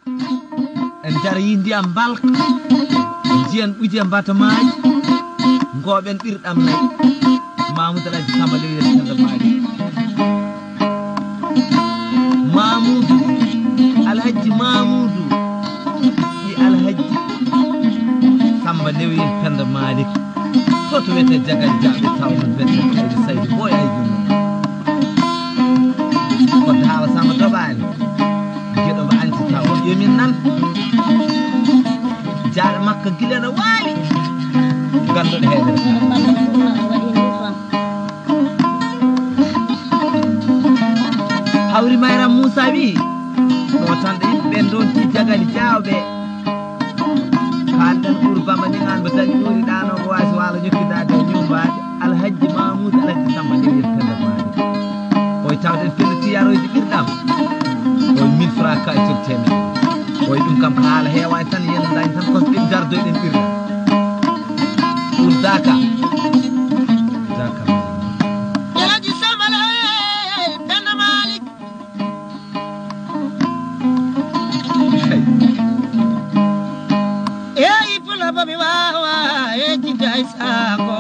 en jara yi ndiyam balka jiyan ɓuuje mbatamaji ngoɓen ɓirɗam nayi Mamoudou Alhaji Samba Lewiyel Penda Malick Mamoudou Alhaji Mamoudou ɗi Alhaji Samba Lewiyel Penda Malick toto wiyete jagal jaɓe tawnon wiyete kayri saydi boya e junno ko dawa sama doɓani gueɗo mo anti taw on yomin nan jaaɗo makka guila no waali ganduɗo heydere hawri Mayram Moussa wi ɗo tan ɗo yimɓe ɓen donti jagali jawɓe kalɗen ɓuur bamba ni an mo dañi ɓuuri ɗano mo wasi walo ñokkidade e ñumbade Alhaji Mamoudou Alhaji Samba Lewiyel Penda Malick oy tawɗen pelliti yaroyde ɓirɗam oy 1000 francs ka e tirteme oy ɗum kam ko haala hewani tan yen dañi tan ko ɓe dardoyɗen ɓirɗam ɗum daka Alhaji Samba Lewiyel Penda Malick eyi pula bomi wawa e jidda e saako